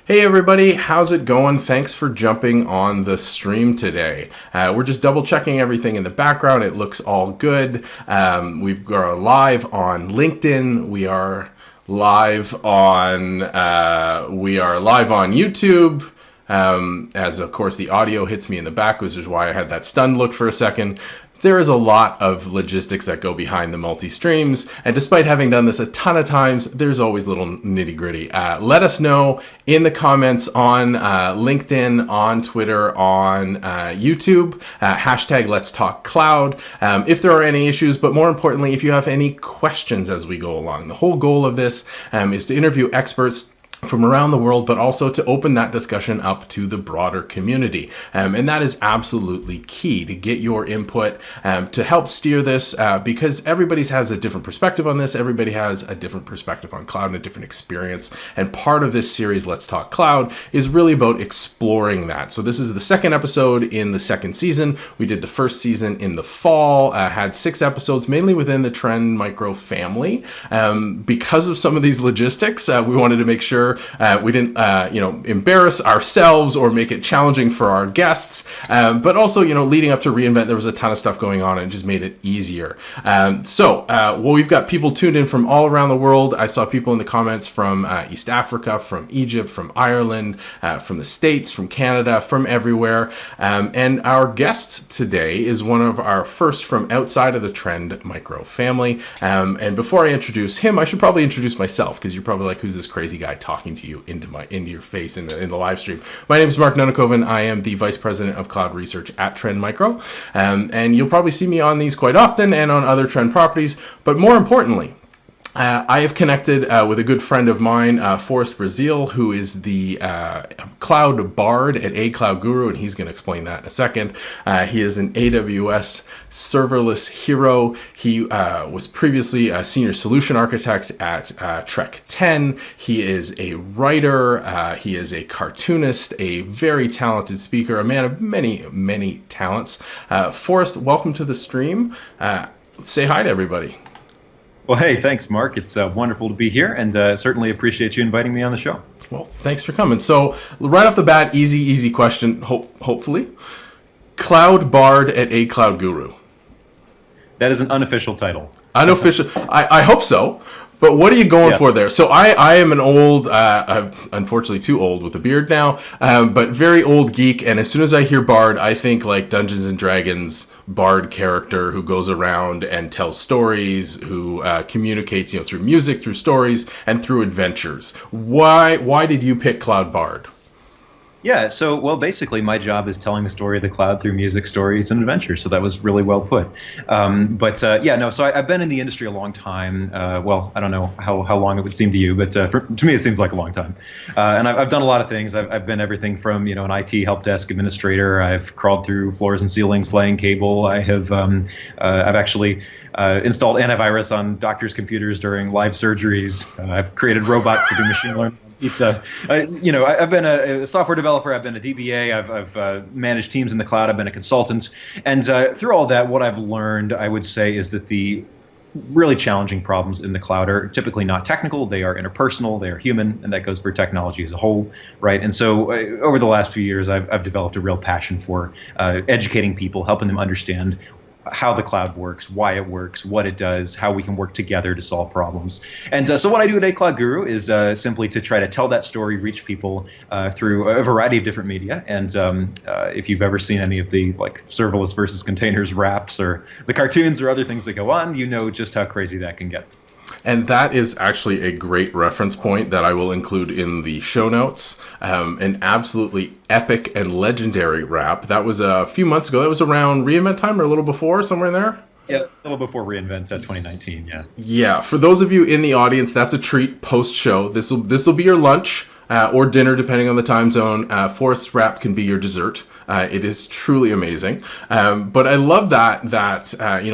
Hey everybody, how's it going? Thanks for jumping on the stream today. We're just double checking everything in the background. It looks all good. We're live on LinkedIn. We are live on YouTube. As of course the audio hits me in the back, which is why I had that stunned look for a second. There is a lot of logistics that go behind the multi-streams, and despite having done this a ton of times, there's always little nitty-gritty. Let us know in the comments on LinkedIn, on Twitter, on YouTube, hashtag Let's Talk Cloud, if there are any issues, but more importantly, if you have any questions as we go along. The whole goal of this is to interview experts from around the world, but also to open that discussion up to the broader community. And that is absolutely key to get your input to help steer this because everybody has a different perspective on this. Everybody has a different perspective on cloud and a different experience. And part of this series, Let's Talk Cloud, is really about exploring that. So this is the second episode in the second season. We did the first season in the fall, had 6 episodes, mainly within the Trend Micro family. Because of some of these logistics, we wanted to make sure we didn't, embarrass ourselves or make it challenging for our guests. But also, leading up to reInvent, there was a ton of stuff going on and it just made it easier. We've got people tuned in from all around the world. I saw people in the comments from East Africa, from Egypt, from Ireland, from the States, from Canada, from everywhere. And our guest today is one of our first from outside of the Trend Micro family. And before I introduce him, I should probably introduce myself because you're probably like, who's this crazy guy talking to you into your face in the live stream. My name is Mark Nunakoven. I am the Vice President of Cloud Research at Trend Micro. And you'll probably see me on these quite often and on other Trend properties. But more importantly, I have connected with a good friend of mine, Forrest Brazil, who is the cloud bard at A Cloud Guru, and he's going to explain that in a second. He is an AWS serverless hero. He was previously a senior solution architect at Trek 10. He is a writer. He is a cartoonist, a very talented speaker, a man of many, many talents. Forrest, welcome to the stream. Say hi to everybody. Well, hey, thanks, Mark. It's wonderful to be here, and certainly appreciate you inviting me on the show. Well, thanks for coming. So, right off the bat, easy question, hopefully. Cloud Bard at A Cloud Guru. That is an unofficial title. Unofficial. I hope so. But what are you going for there? So I am an old, unfortunately too old with a beard now, but very old geek. And as soon as I hear Bard, I think like Dungeons and Dragons Bard character who goes around and tells stories, who communicates, through music, through stories, and through adventures. Why did you pick Cloud Bard? Yeah, so, basically my job is telling the story of the cloud through music, stories, and adventures, so that was really well put. So I've been in the industry a long time. I don't know how long it would seem to you, but to me it seems like a long time. And I've done a lot of things. I've been everything from, an IT help desk administrator. I've crawled through floors and ceilings laying cable. I've actually installed antivirus on doctors' computers during live surgeries. I've created robots to do machine learning. I've been a software developer. I've been a DBA. I've managed teams in the cloud. I've been a consultant. And through all that, what I've learned, I would say, is that the really challenging problems in the cloud are typically not technical. They are interpersonal. They are human. And that goes for technology as a whole, right? And so over the last few years, I've developed a real passion for educating people, helping them understand how the cloud works, why it works, what it does, how we can work together to solve problems. And so what I do at A Cloud Guru is simply to try to tell that story, reach people through a variety of different media. And if you've ever seen any of the serverless versus containers raps or the cartoons or other things that go on, you know just how crazy that can get. And that is actually a great reference point that I will include in the show notes. An absolutely epic and legendary rap. That was a few months ago. That was around reInvent time or a little before, somewhere in there? Yeah, a little before reInvent 2019, yeah. Yeah, for those of you in the audience, that's a treat post-show. This will be your lunch or dinner, depending on the time zone. Forrest rap can be your dessert. It is truly amazing. But I love that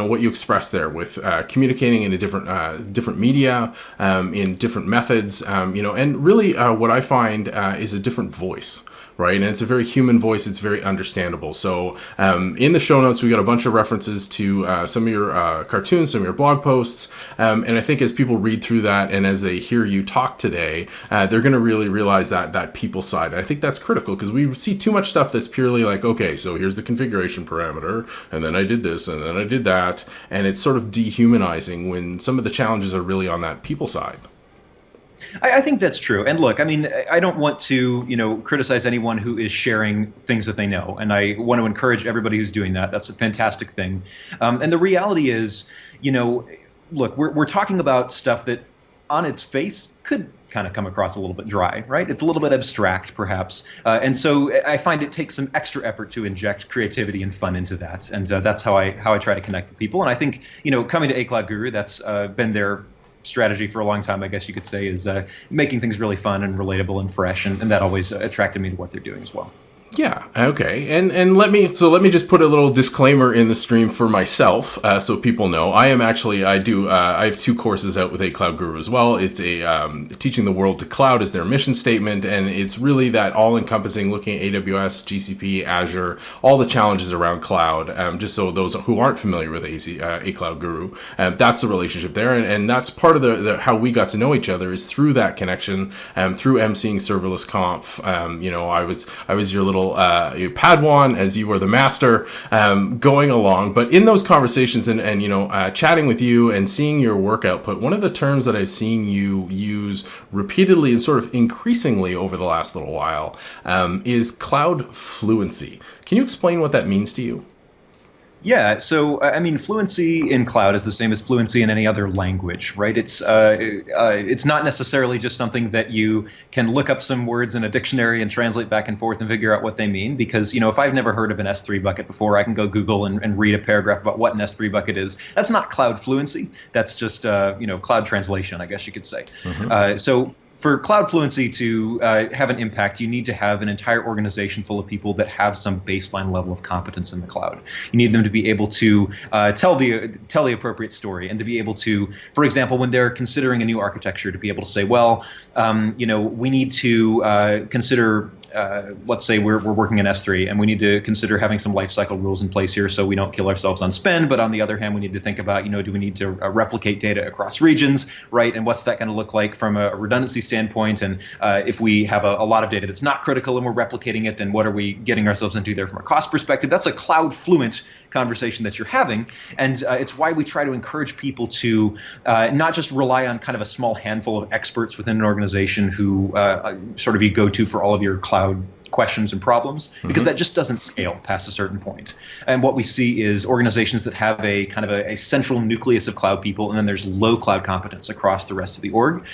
what you expressed there with communicating in a different media, in different methods, and really what I find is a different voice. right? And it's a very human voice. It's very understandable. So in the show notes, we got a bunch of references to some of your cartoons, some of your blog posts. And I think as people read through that and as they hear you talk today, they're going to really realize that people side. And I think that's critical because we see too much stuff that's purely like, okay, so here's the configuration parameter, and then I did this, and then I did that. And it's sort of dehumanizing when some of the challenges are really on that people side. I think that's true. And look, I mean, I don't want to, criticize anyone who is sharing things that they know. And I want to encourage everybody who's doing that. That's a fantastic thing. And the reality is, look, we're talking about stuff that on its face could kind of come across a little bit dry, right? It's a little bit abstract, perhaps. And so I find it takes some extra effort to inject creativity and fun into that. And that's how I try to connect with people. And I think, coming to A Cloud Guru, that's been their strategy for a long time, I guess you could say, is making things really fun and relatable and fresh, and that always attracted me to what they're doing as well. Yeah. Okay. And let me just put a little disclaimer in the stream for myself, so people know. I have 2 courses out with A Cloud Guru as well. It's a teaching the world to cloud is their mission statement, and it's really that all-encompassing, looking at AWS, GCP, Azure, all the challenges around cloud. Just so those who aren't familiar with A Cloud Guru, that's the relationship there, and that's part of the how we got to know each other is through that connection, through emceeing Serverless Conf. I was your little Padawan as you were the master, going along. But in those conversations and chatting with you and seeing your work output, one of the terms that I've seen you use repeatedly and sort of increasingly over the last little while is cloud fluency. Can you explain what that means to you? Yeah, so I mean, fluency in cloud is the same as fluency in any other language, right? It's not necessarily just something that you can look up some words in a dictionary and translate back and forth and figure out what they mean. Because if I've never heard of an S3 bucket before, I can go Google and read a paragraph about what an S3 bucket is. That's not cloud fluency. That's just cloud translation, I guess you could say. Mm-hmm. So for cloud fluency to have an impact, you need to have an entire organization full of people that have some baseline level of competence in the cloud. You need them to be able to tell the appropriate story, and to be able to, for example, when they're considering a new architecture, to be able to say, well, we need to consider. Let's say we're working in S3, and we need to consider having some lifecycle rules in place here so we don't kill ourselves on spend. But on the other hand, we need to think about, do we need to replicate data across regions, right? And what's that going to look like from a redundancy standpoint? And if we have a lot of data that's not critical and we're replicating it, then what are we getting ourselves into there from a cost perspective? That's a cloud fluent conversation that you're having. And it's why we try to encourage people to not just rely on kind of a small handful of experts within an organization who sort of you go to for all of your cloud questions and problems, because that just doesn't scale past a certain point. And what we see is organizations that have a kind of a central nucleus of cloud people, and then there's low cloud competence across the rest of the org.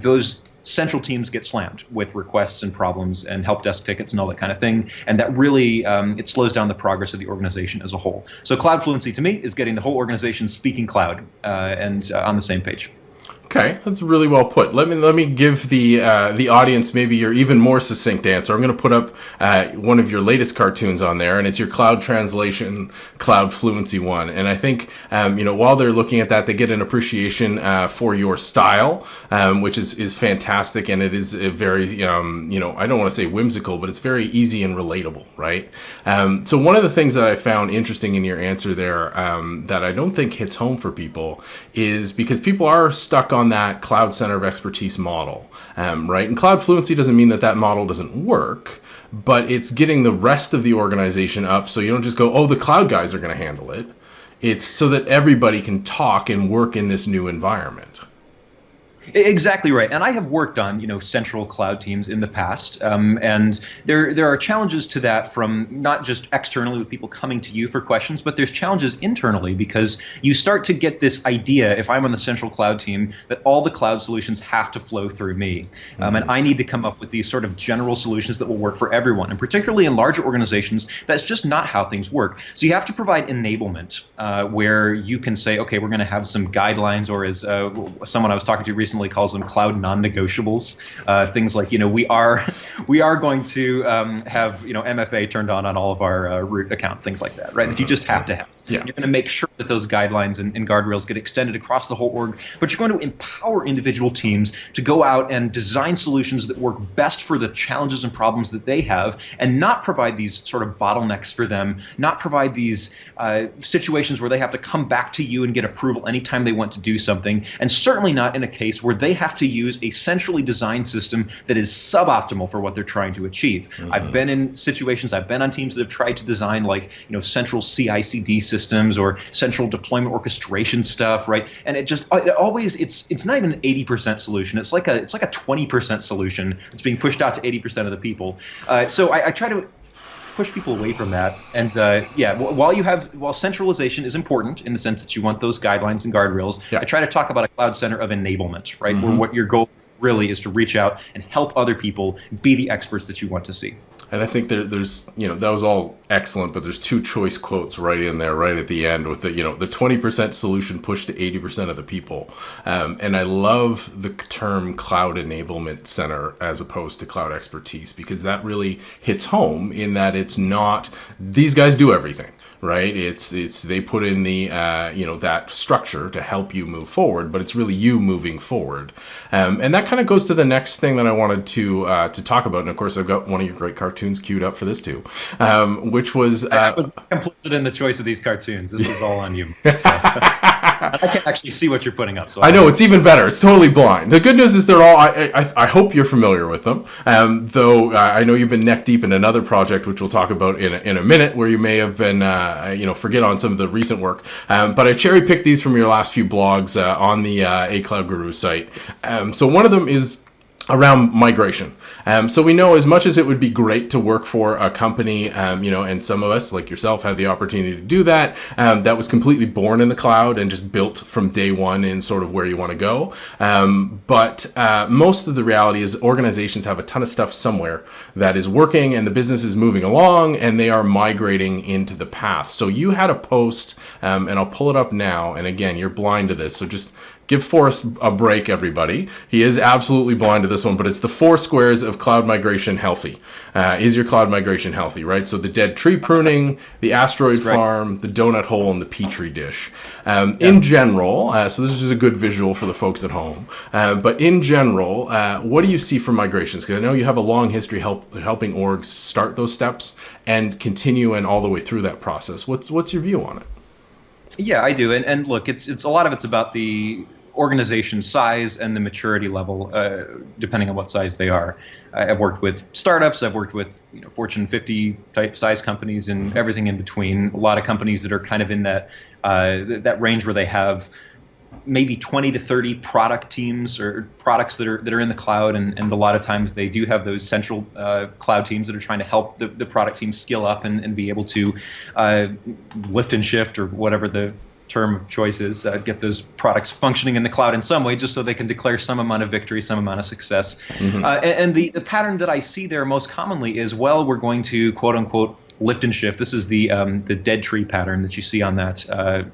Those central teams get slammed with requests and problems and help desk tickets and all that kind of thing. And that really, it slows down the progress of the organization as a whole. So cloud fluency to me is getting the whole organization speaking cloud and on the same page. Okay, that's really well put. Let me give the audience maybe your even more succinct answer. I'm going to put up one of your latest cartoons on there, and it's your cloud translation, cloud fluency one. And I think while they're looking at that, they get an appreciation for your style, which is fantastic, and it is a very I don't want to say whimsical, but it's very easy and relatable, right? So one of the things that I found interesting in your answer there that I don't think hits home for people is because people are stuck on that cloud center of expertise model, right? And cloud fluency doesn't mean that model doesn't work, but it's getting the rest of the organization up so you don't just go, oh, the cloud guys are going to handle it. It's so that everybody can talk and work in this new environment. Exactly right. And I have worked on, central cloud teams in the past. And there are challenges to that from not just externally with people coming to you for questions, but there's challenges internally because you start to get this idea, if I'm on the central cloud team, that all the cloud solutions have to flow through me. And I need to come up with these sort of general solutions that will work for everyone. And particularly in larger organizations, that's just not how things work. So you have to provide enablement where you can say, okay, we're going to have some guidelines, or as someone I was talking to recently calls them cloud non-negotiables. Things like, we are going to have, MFA turned on all of our root accounts, things like that, right? That you just have to have. Yeah. You're going to make sure that those guidelines and guardrails get extended across the whole org, but you're going to empower individual teams to go out and design solutions that work best for the challenges and problems that they have, and not provide these sort of bottlenecks for them, not provide these situations where they have to come back to you and get approval anytime they want to do something, and certainly not in a case where they have to use a centrally designed system that is suboptimal for what they're trying to achieve. I've been in situations, I've been on teams that have tried to design like, central CI/CD systems or central deployment orchestration stuff, right? And it's not even an 80% solution. It's like a 20% solution that's being pushed out to 80% of the people. So I try to push people away from that. And while centralization is important in the sense that you want those guidelines and guardrails, I try to talk about a cloud center of enablement, right? Where what your goal really is to reach out and help other people be the experts that you want to see. And I think there's, that was all excellent, but there's two choice quotes right in there, right at the end with the 20% solution pushed to 80% of the people. And I love the term cloud enablement center as opposed to cloud expertise, because that really hits home in that it's not, these guys do everything. Right? It's they put in the that structure to help you move forward, but it's really you moving forward. And that kind of goes to the next thing that I wanted to talk about. And of course, I've got one of your great cartoons queued up for this too, which was I was complicit in the choice of these cartoons. This is all on you. So. I can't actually see what you're putting up. So I know, it's even better. It's totally blind. The good news is they're all, I hope you're familiar with them. Though I know you've been neck deep in another project, which we'll talk about in a minute, where you may have been, forget on some of the recent work. But I cherry picked these from your last few blogs on the A Cloud Guru site. So one of them is around migration. So we know, as much as it would be great to work for a company, and some of us, like yourself, have the opportunity to do that, that was completely born in the cloud and just built from day one in sort of where you want to go. But most of the reality is organizations have a ton of stuff somewhere that is working and the business is moving along and they are migrating into the path. So you had a post, and I'll pull it up now. And again, you're blind to this, so just give Forrest a break, everybody. He is absolutely blind to this one, but it's the 4 squares of cloud migration healthy. Is your cloud migration healthy, right? So the dead tree pruning, the asteroid farm, the donut hole, and the petri dish. In general, so this is just a good visual for the folks at home, but in general, what do you see from migrations? Because I know you have a long history helping orgs start those steps and continue and all the way through that process. What's your view on it? Yeah, I do. And look, it's a lot of it's about the organization size and the maturity level, depending on what size they are. I've worked with startups, I've worked with Fortune 50 type size companies, and everything in between. A lot of companies that are kind of in that range where they have maybe 20 to 30 product teams or products that are in the cloud, and a lot of times they do have those central cloud teams that are trying to help the product team skill up and be able to lift and shift, or whatever the term of choice is, get those products functioning in the cloud in some way, just so they can declare some amount of victory, some amount of success. And the pattern that I see there most commonly is, well, we're going to quote unquote lift and shift. This is the dead tree pattern that you see on that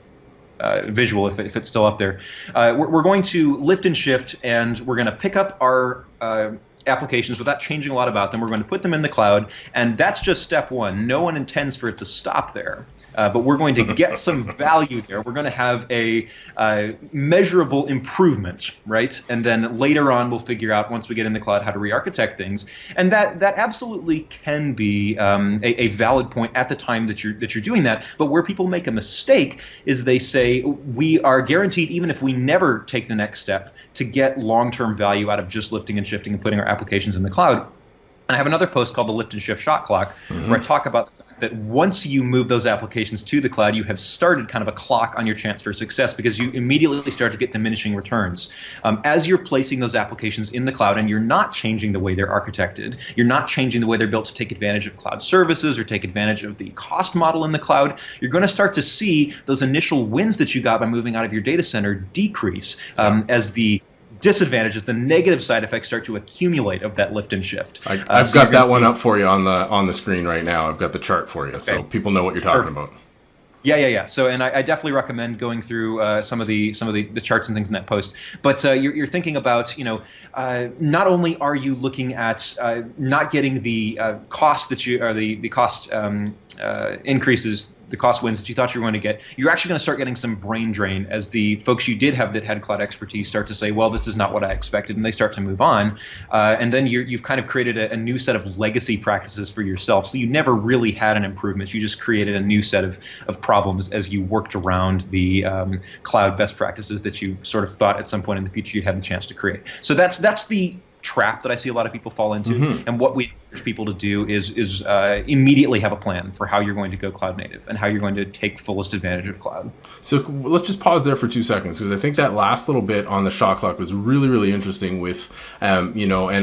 visual, if it's still up there. We're going to lift and shift, and we're going to pick up our applications without changing a lot about them. We're going to put them in the cloud, and that's just step one. No one intends for it to stop there. But we're going to get some value there. We're going to have a measurable improvement, right? And then later on, we'll figure out, once we get in the cloud, how to re-architect things. And that absolutely can be a valid point at the time that you're doing that. But where people make a mistake is they say, we are guaranteed, even if we never take the next step, to get long-term value out of just lifting and shifting and putting our applications in the cloud. And I have another post called the Lift and Shift Shot Clock, where I talk about the fact that once you move those applications to the cloud, you have started kind of a clock on your chance for success, because you immediately start to get diminishing returns. As you're placing those applications in the cloud and you're not changing the way they're architected, you're not changing the way they're built to take advantage of cloud services or take advantage of the cost model in the cloud, you're going to start to see those initial wins that you got by moving out of your data center decrease as the disadvantages, the negative side effects, start to accumulate of that lift and shift. I've got that one up for you on the screen right now. I've got the chart for you, so people know what you're talking about. Yeah. So, and I definitely recommend going through some of the charts and things in that post. But you're thinking about, not only are you looking at not getting the cost that you, or the cost increases the cost wins that you thought you were going to get, you're actually going to start getting some brain drain as the folks you did have that had cloud expertise start to say, well, this is not what I expected, and they start to move on. And then you've kind of created a new set of legacy practices for yourself. So you never really had an improvement. You just created a new set of problems as you worked around the cloud best practices that you sort of thought at some point in the future you'd have the chance to create. So that's the trap that I see a lot of people fall into. And what we encourage people to do is immediately have a plan for how you're going to go cloud native and how you're going to take fullest advantage of cloud. So let's just pause there for 2 seconds, because I think that last little bit on the shot clock was really, really interesting with, and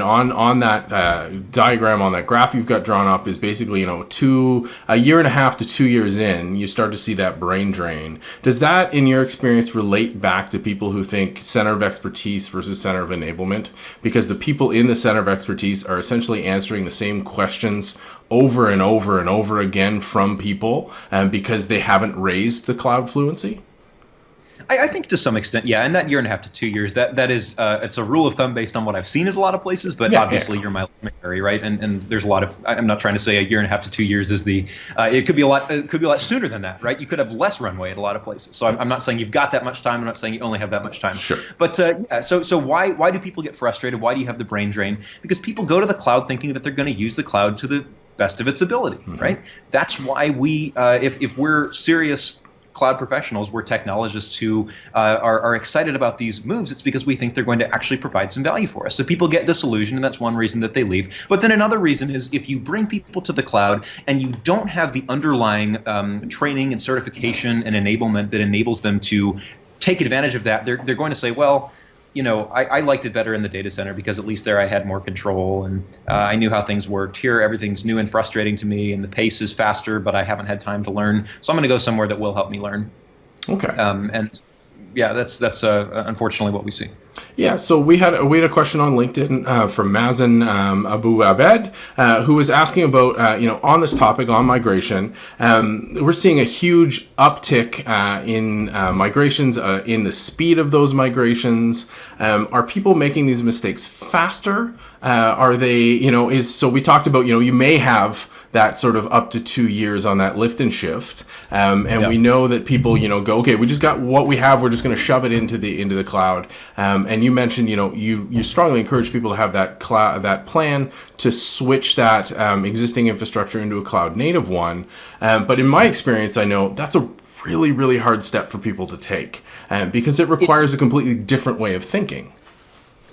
on that diagram, on that graph you've got drawn up is basically, a year and a half to 2 years in, you start to see that brain drain. Does that, in your experience, relate back to people who think center of expertise versus center of enablement? Because the people in the center of expertise are essentially answering the same questions over and over and over again from people because they haven't raised the cloud fluency? I think to some extent, yeah. And that year and a half to 2 years, that is, it's a rule of thumb based on what I've seen at a lot of places, but obviously you're my area, right? And there's a lot of, I'm not trying to say a year and a half to 2 years is it could be a lot sooner than that, right? You could have less runway at a lot of places. So I'm not saying you've got that much time. I'm not saying you only have that much time. Sure. But so why do people get frustrated? Why do you have the brain drain? Because people go to the cloud thinking that they're going to use the cloud to the best of its ability, right? That's why we, if we're serious cloud professionals, we're technologists who are excited about these moves, it's because we think they're going to actually provide some value for us. So people get disillusioned, and that's one reason that they leave. But then another reason is if you bring people to the cloud and you don't have the underlying training and certification and enablement that enables them to take advantage of that, they're going to say, well, I liked it better in the data center because at least there I had more control and I knew how things worked. Here, everything's new and frustrating to me, and the pace is faster, but I haven't had time to learn. So I'm going to go somewhere that will help me learn. Okay. And yeah, that's unfortunately what we see. Yeah, so we had a question on LinkedIn from Mazen Abu Abed, who was asking about, on this topic, on migration. We're seeing a huge uptick in migrations, in the speed of those migrations. Are people making these mistakes faster? Are they, so we talked about, you may have that sort of up to 2 years on that lift and shift. We know that people, go, okay, we just got what we have. We're just going to shove it into the cloud. And you mentioned, you strongly encourage people to have that plan to switch that existing infrastructure into a cloud native one. But in my experience, I know that's a really, really hard step for people to take because it requires a completely different way of thinking.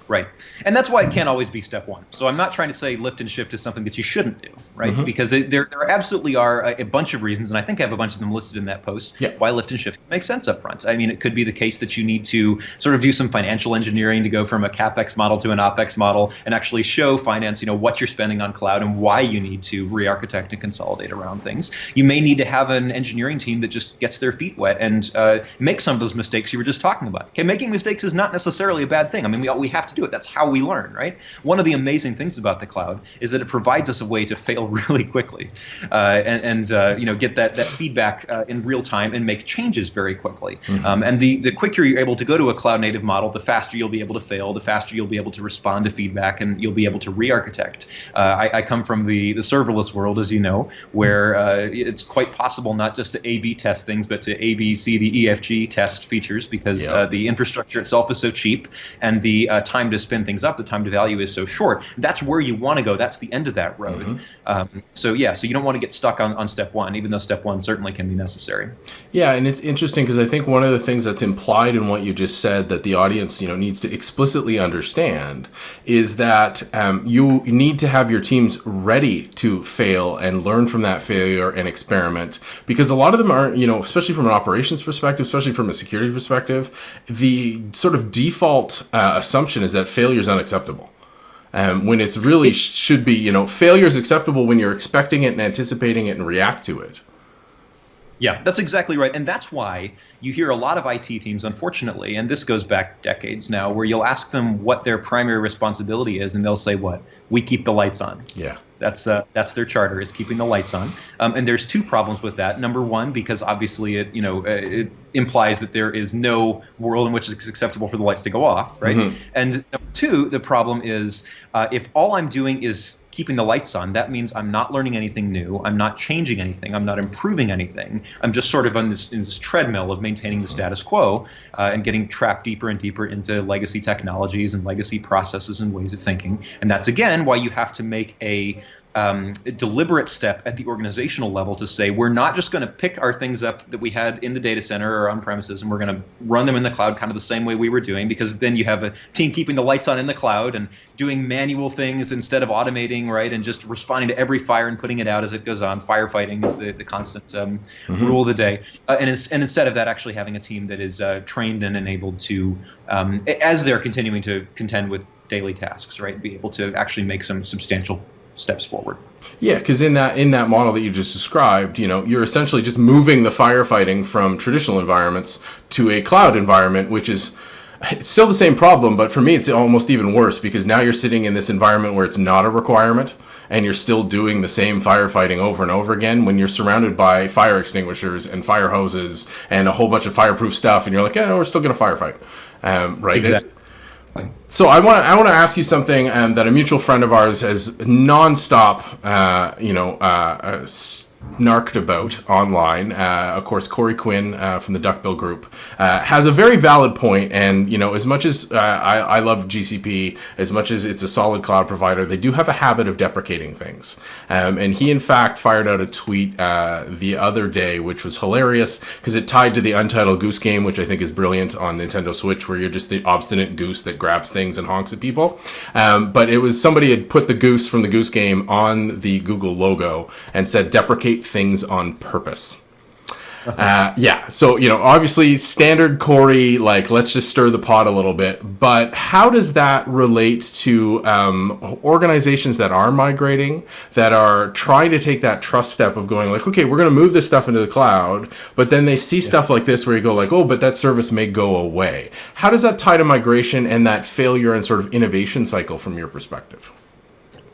Right. And that's why it can't always be step one. So I'm not trying to say lift and shift is something that you shouldn't do, right? Because there absolutely are a bunch of reasons, and I think I have a bunch of them listed in that post, why lift and shift makes sense up front. I mean, it could be the case that you need to sort of do some financial engineering to go from a CapEx model to an OpEx model and actually show finance, what you're spending on cloud and why you need to re-architect and consolidate around things. You may need to have an engineering team that just gets their feet wet and make some of those mistakes you were just talking about. Okay, making mistakes is not necessarily a bad thing. I mean, we have to do it. That's how we learn, right? One of the amazing things about the cloud is that it provides us a way to fail really quickly and get that feedback in real time and make changes very quickly. And the quicker you're able to go to a cloud native model, the faster you'll be able to fail, the faster you'll be able to respond to feedback, and you'll be able to re-architect. I come from the serverless world, as you know, where it's quite possible not just to A/B test things, but to A, B, C, D, E, F, G test features because the infrastructure itself is so cheap and the time to spin things up, the time to value is so short. That's where you want to go. That's the end of that road. So you don't want to get stuck on step one, even though step one certainly can be necessary. Yeah, and it's interesting because I think one of the things that's implied in what you just said that the audience needs to explicitly understand is that you need to have your teams ready to fail and learn from that failure and experiment, because a lot of them are, especially from an operations perspective, especially from a security perspective, the sort of default assumption is that failure is unacceptable. When it's really should be, failure is acceptable when you're expecting it and anticipating it and react to it. Yeah, that's exactly right. And that's why you hear a lot of IT teams, unfortunately, and this goes back decades now, where you'll ask them what their primary responsibility is, and they'll say, what? We keep the lights on. Yeah. That's their charter, is keeping the lights on. And there's two problems with that. Number one, because obviously it implies that there is no world in which it's acceptable for the lights to go off, right? And number two, the problem is if all I'm doing is keeping the lights on, that means I'm not learning anything new. I'm not changing anything. I'm not improving anything. I'm just sort of in this treadmill of maintaining the status quo and getting trapped deeper and deeper into legacy technologies and legacy processes and ways of thinking. And that's, again, why you have to make a deliberate step at the organizational level to say, we're not just going to pick our things up that we had in the data center or on premises and we're going to run them in the cloud kind of the same way we were doing, because then you have a team keeping the lights on in the cloud and doing manual things instead of automating, right, and just responding to every fire and putting it out as it goes on. Firefighting is the constant rule of the day. And instead of that, actually having a team that is trained and enabled to, as they're continuing to contend with daily tasks, right, be able to actually make some substantial steps forward. Yeah, because in that model that you just described, you're essentially just moving the firefighting from traditional environments to a cloud environment, which is, it's still the same problem, but for me it's almost even worse, because now you're sitting in this environment where it's not a requirement and you're still doing the same firefighting over and over again when you're surrounded by fire extinguishers and fire hoses and a whole bunch of fireproof stuff, and you're like, we're still going to firefight, right? Exactly. So I want to ask you something that a mutual friend of ours has nonstop, snarked about online. Of course, Corey Quinn from the Duckbill Group has a very valid point. And as much as I love GCP, as much as it's a solid cloud provider, they do have a habit of deprecating things. And he, in fact, fired out a tweet the other day, which was hilarious because it tied to the Untitled Goose Game, which I think is brilliant on Nintendo Switch, where you're just the obstinate goose that grabs things and honks at people. But it was somebody had put the goose from the Goose Game on the Google logo and said, deprecate things on purpose. So obviously standard Corey, like, let's just stir the pot a little bit, but how does that relate to organizations that are migrating, that are trying to take that trust step of going like, okay, we're going to move this stuff into the cloud, but then they see stuff like this where you go like, oh, but that service may go away. How does that tie to migration and that failure and sort of innovation cycle from your perspective?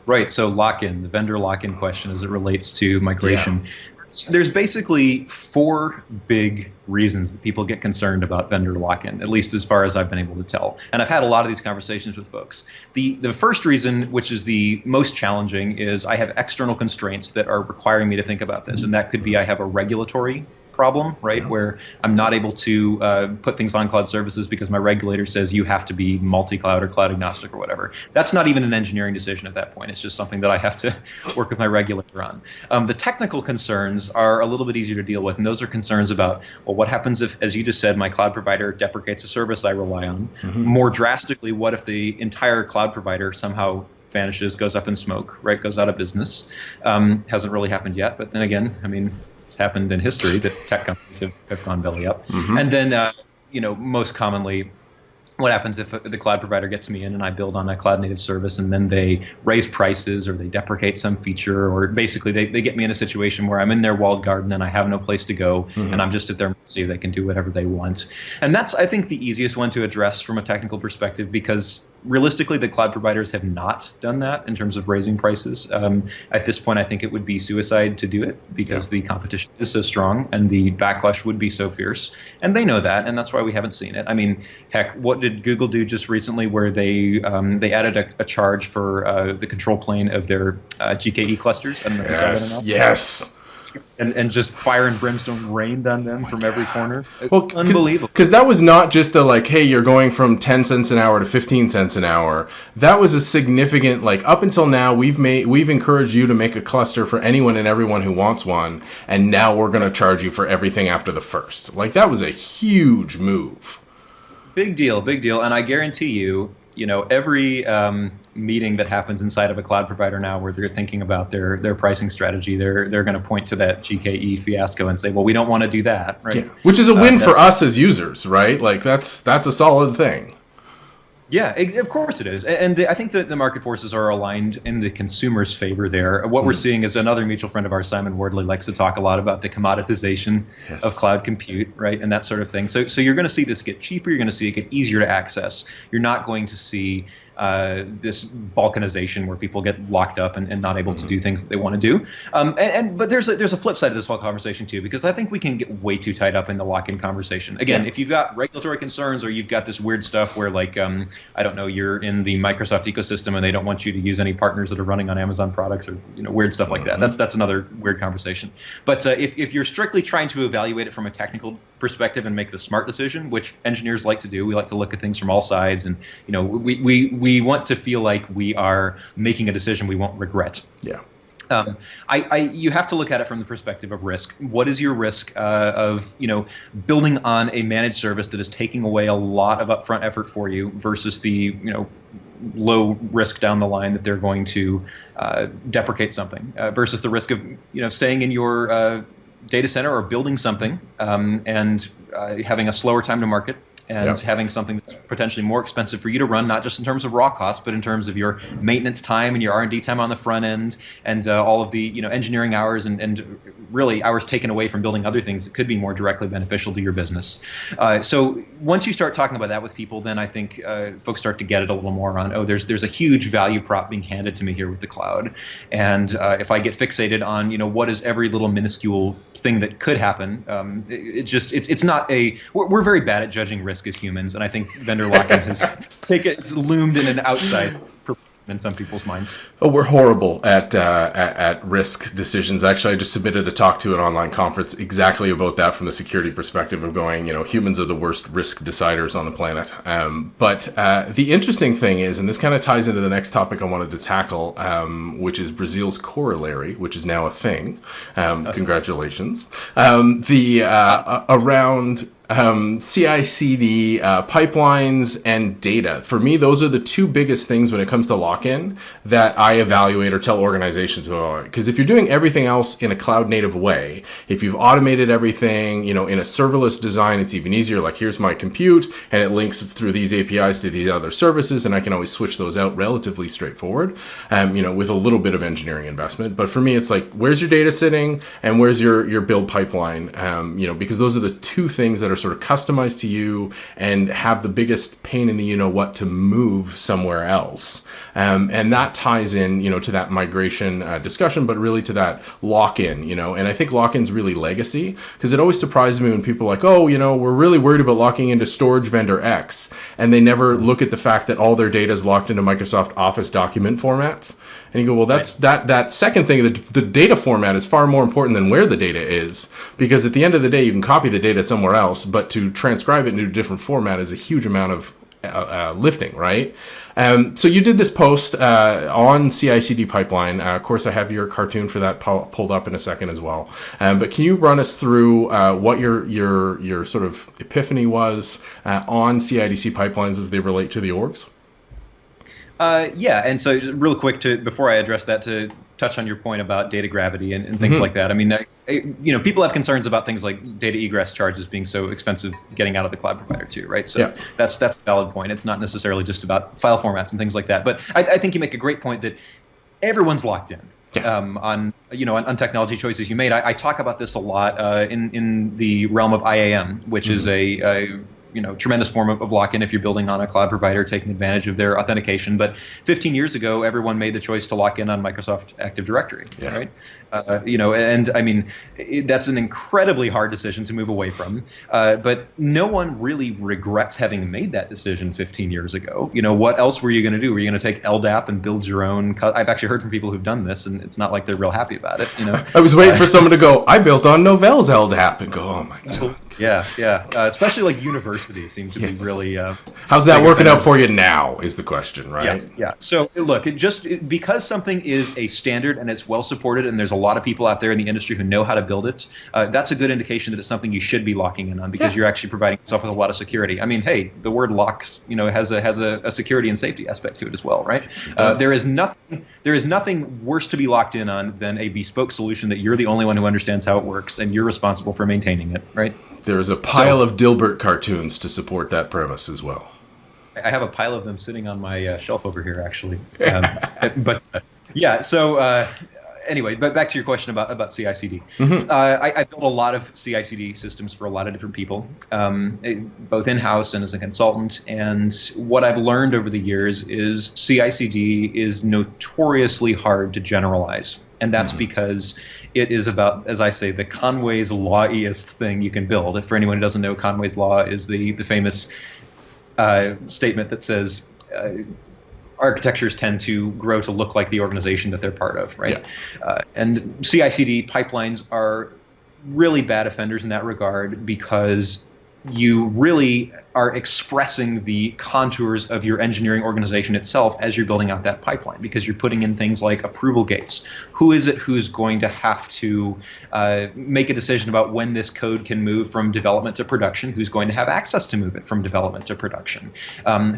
Right. So lock-in, the vendor lock-in question as it relates to migration. Yeah. There's basically 4 big reasons that people get concerned about vendor lock-in, at least as far as I've been able to tell. And I've had a lot of these conversations with folks. The first reason, which is the most challenging, is I have external constraints that are requiring me to think about this. And that could be I have a regulatory problem, right, where I'm not able to put things on cloud services because my regulator says you have to be multi-cloud or cloud agnostic or whatever. That's not even an engineering decision at that point. It's just something that I have to work with my regulator on. The technical concerns are a little bit easier to deal with, and those are concerns about, well, what happens if, as you just said, my cloud provider deprecates a service I rely on? More drastically, what if the entire cloud provider somehow vanishes, goes up in smoke, right, goes out of business? Hasn't really happened yet, but then again, I mean, happened in history that tech companies have gone belly up. And then, most commonly, what happens if the cloud provider gets me in and I build on a cloud native service and then they raise prices or they deprecate some feature, or basically they get me in a situation where I'm in their walled garden and I have no place to go and I'm just at their mercy. They can do whatever they want. And that's, I think, the easiest one to address from a technical perspective, because realistically, the cloud providers have not done that in terms of raising prices. At this point, I think it would be suicide to do it because the competition is so strong and the backlash would be so fierce. And they know that, and that's why we haven't seen it. I mean, heck, what did Google do just recently where they added a charge for the control plane of their GKE clusters? I don't know if you saw that or not. Yes. And just fire and brimstone rained on them from every corner. It's unbelievable. Because that was not just a like, hey, you're going from 10 cents an hour to 15 cents an hour. That was a significant, like, up until now, we've encouraged you to make a cluster for anyone and everyone who wants one, and now we're going to charge you for everything after the first. Like, that was a huge move. Big deal. And I guarantee you, every meeting that happens inside of a cloud provider now where they're thinking about their pricing strategy, they're going to point to that GKE fiasco and say, well, we don't want to do that, right? Yeah. Which is a win for us as users, right? Like, that's a solid thing. Yeah, of course it is. And I think that the market forces are aligned in the consumer's favor there. What we're seeing is another mutual friend of ours, Simon Wardley, likes to talk a lot about the commoditization of cloud compute, right, and that sort of thing. So you're going to see this get cheaper. You're going to see it get easier to access. You're not going to see this balkanization where people get locked up and not able to do things that they want to do. But there's a flip side to this whole conversation too, because I think we can get way too tied up in the lock-in conversation. Again, if you've got regulatory concerns or you've got this weird stuff where like I don't know, you're in the Microsoft ecosystem and they don't want you to use any partners that are running on Amazon products or weird stuff like that. That's another weird conversation. But if you're strictly trying to evaluate it from a technical perspective and make the smart decision, which engineers like to do, we like to look at things from all sides, and we want to feel like we are making a decision we won't regret. Yeah. You have to look at it from the perspective of risk. What is your risk of building on a managed service that is taking away a lot of upfront effort for you versus the low risk down the line that they're going to deprecate something versus the risk of staying in your data center or building something and having a slower time to market and having something that's potentially more expensive for you to run, not just in terms of raw costs, but in terms of your maintenance time and your R&D time on the front end, and all of the engineering hours and really hours taken away from building other things that could be more directly beneficial to your business. So once you start talking about that with people, then I think folks start to get it a little more on, there's a huge value prop being handed to me here with the cloud, and if I get fixated on what is every little minuscule thing that could happen, it's not we're very bad at judging risk as humans, and I think vendor lock-in it's loomed in an outside in some people's minds. Oh, we're horrible at risk decisions. Actually, I just submitted a talk to an online conference exactly about that from the security perspective of going, humans are the worst risk deciders on the planet. But the interesting thing is, and this kind of ties into the next topic I wanted to tackle, which is Brazil's corollary, which is now a thing. Congratulations. Around CI/CD, pipelines, and data. For me, those are the two biggest things when it comes to lock-in that I evaluate or tell organizations about. Because if you're doing everything else in a cloud-native way, if you've automated everything, in a serverless design, it's even easier. Like, here's my compute, and it links through these APIs to these other services, and I can always switch those out relatively straightforward, with a little bit of engineering investment. But for me, it's like, where's your data sitting, and where's your build pipeline? Because those are the two things that are sort of customized to you and have the biggest pain in the what to move somewhere else. And that ties in, to that migration discussion, but really to that lock-in, and I think lock-in's really legacy, because it always surprises me when people are like, we're really worried about locking into storage vendor X, and they never look at the fact that all their data is locked into Microsoft Office document formats. And you go, well, that's that second thing, the data format is far more important than where the data is, because at the end of the day, you can copy the data somewhere else, but to transcribe it into a different format is a huge amount of lifting, right? So you did this post on CI/CD pipeline. Of course, I have your cartoon for that pulled up in a second as well. But can you run us through what your sort of epiphany was on CI/CD pipelines as they relate to the orgs? And so real quick before I address that, to touch on your point about data gravity and things like that. I mean, people have concerns about things like data egress charges being so expensive getting out of the cloud provider too, right? So that's a valid point. It's not necessarily just about file formats and things like that. But I think you make a great point that everyone's locked in. On technology choices you made. I talk about this a lot in the realm of IAM, which is a tremendous form of lock-in if you're building on a cloud provider, taking advantage of their authentication. But 15 years ago, everyone made the choice to lock in on Microsoft Active Directory, right? And I mean, that's an incredibly hard decision to move away from. But no one really regrets having made that decision 15 years ago. What else were you going to do? Were you going to take LDAP and build your own? I've actually heard from people who've done this, and it's not like they're real happy about it. I was waiting for someone to go, I built on Novell's LDAP, and go, oh my God. Yeah. Especially like universities seem to be really. How's that working out for you now? Is the question, right? Yeah. So look, because something is a standard and it's well supported, and there's a lot of people out there in the industry who know how to build it. That's a good indication that it's something you should be locking in on, because you're actually providing yourself with a lot of security. I mean, hey, the word locks, has a security and safety aspect to it as well, right? There is nothing worse to be locked in on than a bespoke solution that you're the only one who understands how it works, and you're responsible for maintaining it, right? There is a pile of Dilbert cartoons to support that premise as well. I have a pile of them sitting on my shelf over here, actually. So anyway, but back to your question about CI/CD. I built a lot of CI/CD systems for a lot of different people, both in-house and as a consultant. And what I've learned over the years is CI/CD is notoriously hard to generalize. And that's because it is about, as I say, the Conway's Law-iest thing you can build. For anyone who doesn't know, Conway's Law is the famous statement that says architectures tend to grow to look like the organization that they're part of, right? Yeah. And CI/CD pipelines are really bad offenders in that regard because you really are expressing the contours of your engineering organization itself as you're building out that pipeline, because you're putting in things like approval gates. Who is it who's going to have to make a decision about when this code can move from development to production? Who's going to have access to move it from development to production?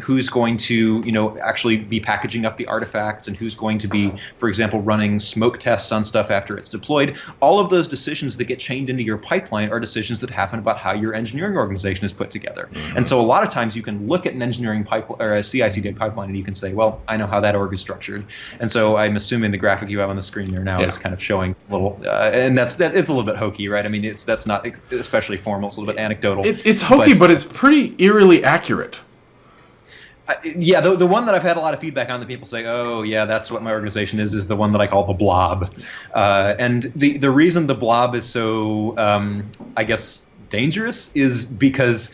Who's going to, actually be packaging up the artifacts, and who's going to be, for example, running smoke tests on stuff after it's deployed? All of those decisions that get chained into your pipeline are decisions that happen about how your engineering organization is put together. And so a lot of times you can look at an engineering pipeline or a CI/CD pipeline and you can say, well, I know how that org is structured. And so I'm assuming the graphic you have on the screen there now is kind of showing a little, and it's a little bit hokey, right? I mean, that's not especially formal. It's a little bit anecdotal. It's hokey, but it's pretty eerily accurate. Yeah, the one that I've had a lot of feedback on that people say, oh, yeah, that's what my organization is the one that I call the blob. And the reason the blob is so, I guess, dangerous is because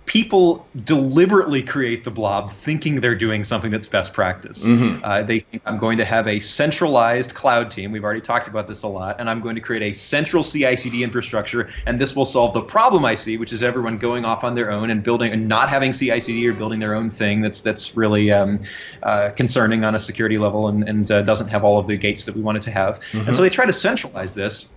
people deliberately create the blob thinking they're doing something that's best practice. They think, I'm going to have a centralized cloud team. We've already talked about this a lot. And I'm going to create a central CI/CD infrastructure. And this will solve the problem I see, which is everyone going off on their own and building and not having CI/CD or building their own thing that's really concerning on a security level and doesn't have all of the gates that we want it to have. And so they try to centralize this.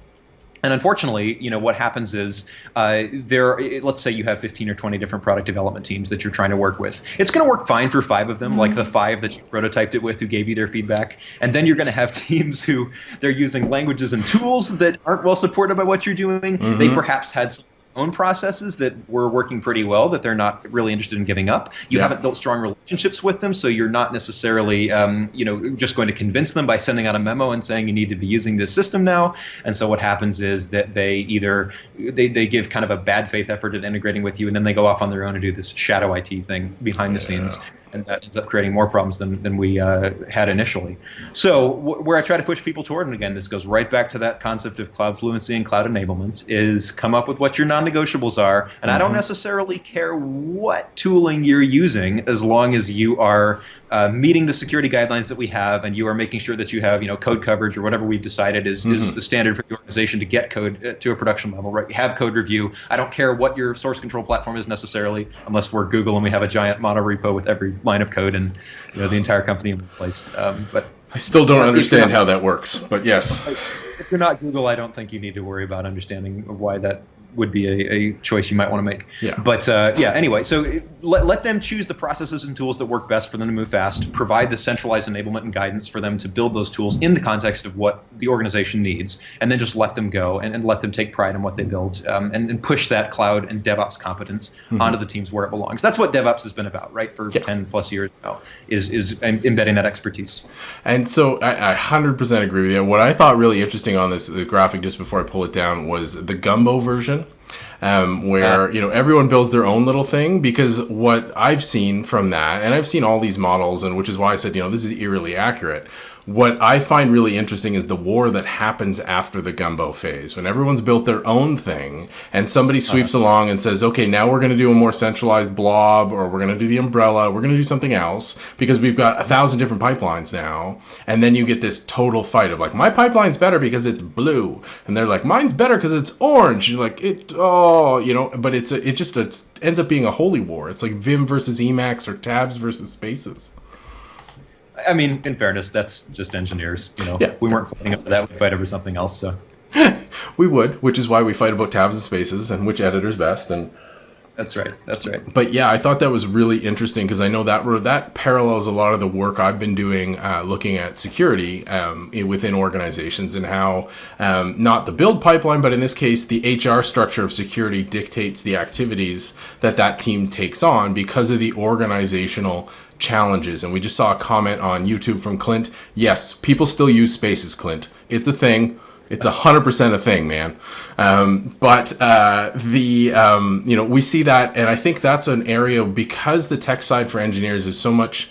And unfortunately, what happens is let's say you have 15 or 20 different product development teams that you're trying to work with. It's going to work fine for 5 of them, like the 5 that you prototyped it with who gave you their feedback. And then you're going to have teams who they're using languages and tools that aren't well supported by what you're doing. They perhaps had some own processes that were working pretty well that they're not really interested in giving up. You haven't built strong relationships with them, so you're not necessarily just going to convince them by sending out a memo and saying you need to be using this system now. And so what happens is that they either they give kind of a bad faith effort at integrating with you, and then they go off on their own and do this shadow IT thing behind the scenes. And that ends up creating more problems than we had initially. So where I try to push people toward, and again, this goes right back to that concept of cloud fluency and cloud enablement, is come up with what your non-negotiables are. And I don't necessarily care what tooling you're using, as long as you are meeting the security guidelines that we have, and you are making sure that you have code coverage or whatever we've decided is the standard for the organization to get code to a production level. Right? You have code review. I don't care what your source control platform is necessarily, unless we're Google and we have a giant mono repo with every line of code and the entire company in place. But I still don't understand how that works. But yes, if you're not Google, I don't think you need to worry about understanding why that would be a choice you might want to make. But anyway, so let them choose the processes and tools that work best for them to move fast, provide the centralized enablement and guidance for them to build those tools in the context of what the organization needs, and then just let them go and let them take pride in what they build, and push that cloud and DevOps competence onto the teams where it belongs. That's what DevOps has been about, right, for 10 plus years now, is embedding that expertise. And so I 100% agree with you. What I thought really interesting on this graphic just before I pull it down was the gumbo version. Where everyone builds their own little thing, because what I've seen from that, and I've seen all these models, and which is why I said this is eerily accurate. What I find really interesting is the war that happens after the gumbo phase, when everyone's built their own thing and somebody sweeps along and says, okay, now we're going to do a more centralized blob, or we're going to do the umbrella, we're going to do something else because we've got 1,000 different pipelines now. And then you get this total fight of like, my pipeline's better because it's blue. And they're like, mine's better because it's orange. You're like, but it ends up being a holy war. It's like Vim versus Emacs or tabs versus spaces. I mean, in fairness, that's just engineers. We weren't fighting over that. We'd fight over something else. So we would, which is why we fight about tabs and spaces and which editor's best. And That's right. That's right. But yeah, I thought that was really interesting because I know that parallels a lot of the work I've been doing looking at security within organizations, and how not the build pipeline, but in this case, the HR structure of security dictates the activities that team takes on because of the organizational challenges. And we just saw a comment on YouTube from Clint. Yes, people still use spaces, Clint. It's a thing. It's 100% a thing, man. We see that, and I think that's an area, because the tech side for engineers is so much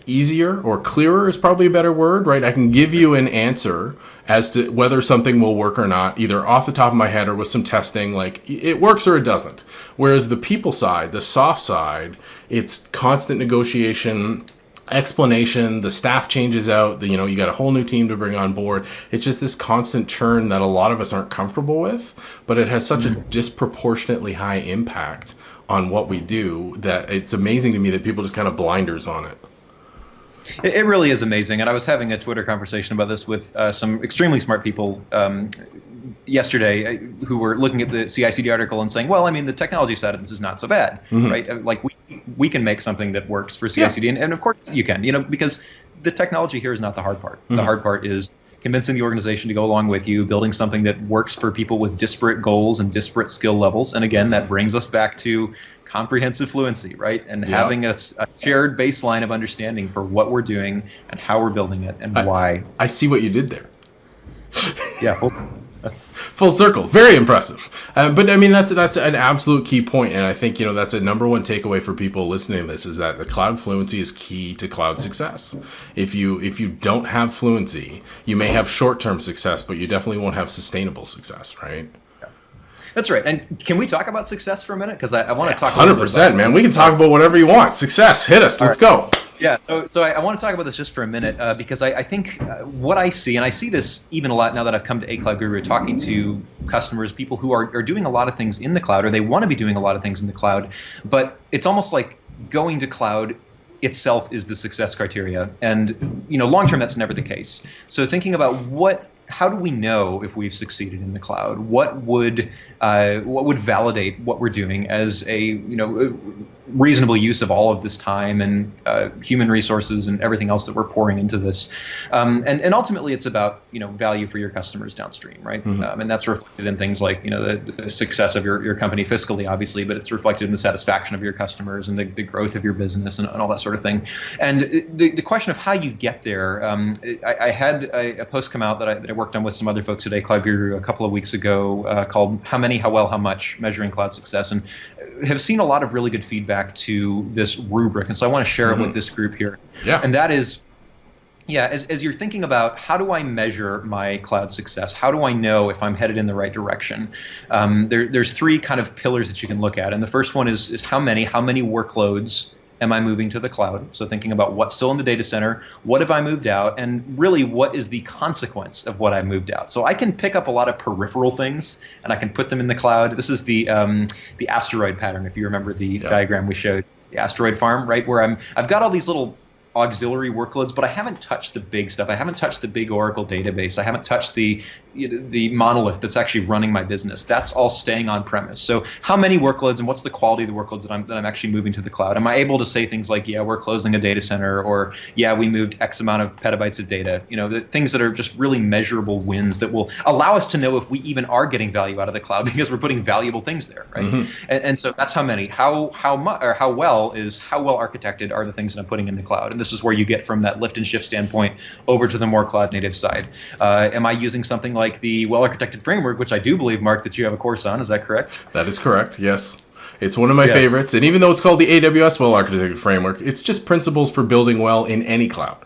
easier, or clearer is probably a better word, right? I can give you an answer as to whether something will work or not, either off the top of my head or with some testing, like it works or it doesn't. Whereas the people side, the soft side, it's constant negotiation, explanation, the staff changes out, you got a whole new team to bring on board. It's just this constant churn that a lot of us aren't comfortable with, but it has such a disproportionately high impact on what we do that it's amazing to me that people just kind of blinders on it. It really is amazing. And I was having a Twitter conversation about this with some extremely smart people yesterday who were looking at the CI/CD article and saying, well, I mean, the technology side of this is not so bad, right? Like we can make something that works for CI/CD, and of course you can, because the technology here is not the hard part. The hard part is convincing the organization to go along with you, building something that works for people with disparate goals and disparate skill levels. And again, that brings us back to comprehensive fluency, right? And having a shared baseline of understanding for what we're doing and how we're building it and why. I see what you did there. Yeah. Full circle. Very impressive. But I mean, that's an absolute key point. And I think, that's a number one takeaway for people listening to this, is that the cloud fluency is key to cloud success. If you don't have fluency, you may have short-term success, but you definitely won't have sustainable success, right? That's right. And can we talk about success for a minute? Because I want to talk 100%, man. We can talk about whatever you want. Success. Hit us. Let's go. Yeah. So I want to talk about this just for a minute because I think what I see, and I see this even a lot now that I've come to A Cloud Guru, talking to customers, people who are doing a lot of things in the cloud, or they want to be doing a lot of things in the cloud, but it's almost like going to cloud itself is the success criteria. And, long term, that's never the case. So thinking about how do we know if we've succeeded in the cloud? What would validate what we're doing as a reasonable use of all of this time and human resources and everything else that we're pouring into this? And ultimately, it's about value for your customers downstream, right? And that's reflected in things like the success of your company fiscally, obviously, but it's reflected in the satisfaction of your customers and the growth of your business and all that sort of thing. And the question of how you get there, I had a post come out that I worked on with some other folks at A Cloud Guru a couple of weeks ago called "How Many, How Well, How Much: Measuring Cloud Success," and have seen a lot of really good feedback to this rubric. And so I want to share it with this group here. Yeah. And that is, as you're thinking about how do I measure my cloud success, how do I know if I'm headed in the right direction? There's three kind of pillars that you can look at. And the first one is how many workloads am I moving to the cloud? So thinking about what's still in the data center, what have I moved out, and really what is the consequence of what I moved out? So I can pick up a lot of peripheral things and I can put them in the cloud. This is the asteroid pattern, if you remember the diagram we showed, the asteroid farm, right? Where I've got all these little auxiliary workloads, but I haven't touched the big stuff. I haven't touched the big Oracle database. I haven't touched the monolith that's actually running my business. That's all staying on premise. So how many workloads and what's the quality of the workloads that I'm actually moving to the cloud? Am I able to say things like, yeah, we're closing a data center, or yeah, we moved X amount of petabytes of data? The things that are just really measurable wins that will allow us to know if we even are getting value out of the cloud because we're putting valuable things there, right? And so that's how many. How well architected are the things that I'm putting in the cloud? And this is where you get from that lift and shift standpoint over to the more cloud native side. Am I using something like the well-architected framework, which I do believe, Mark, that you have a course on? Is that correct? That is correct, yes. It's one of my favorites. And even though it's called the AWS well-architected framework, it's just principles for building well in any cloud.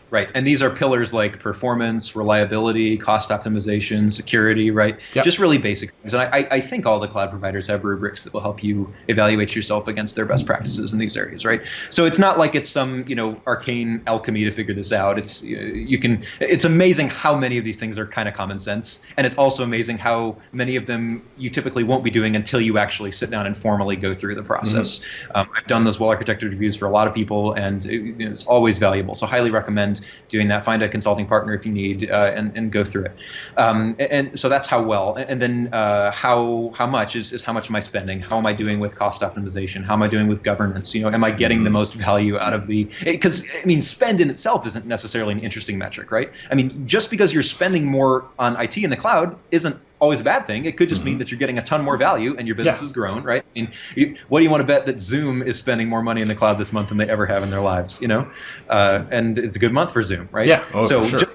Right. And these are pillars like performance, reliability, cost optimization, security, right? Yep. Just really basic things. And I think all the cloud providers have rubrics that will help you evaluate yourself against their best practices in these areas, right? So it's not like it's some, arcane alchemy to figure this out. It's amazing how many of these things are kind of common sense. And it's also amazing how many of them you typically won't be doing until you actually sit down and formally go through the process. I've done those well-architected reviews for a lot of people, and it's always valuable. So highly recommend recommend doing that. Find a consulting partner if you need, and go through it. And so that's how well. And then how much is how much am I spending? How am I doing with cost optimization? How am I doing with governance? Am I getting the most value out of the? Because I mean, spend in itself isn't necessarily an interesting metric, right? I mean, just because you're spending more on IT in the cloud isn't always a bad thing. It could just mean that you're getting a ton more value and your business has grown, right? I mean, what do you want to bet that Zoom is spending more money in the cloud this month than they ever have in their lives? And it's a good month for Zoom, right? Yeah. Oh, so for sure.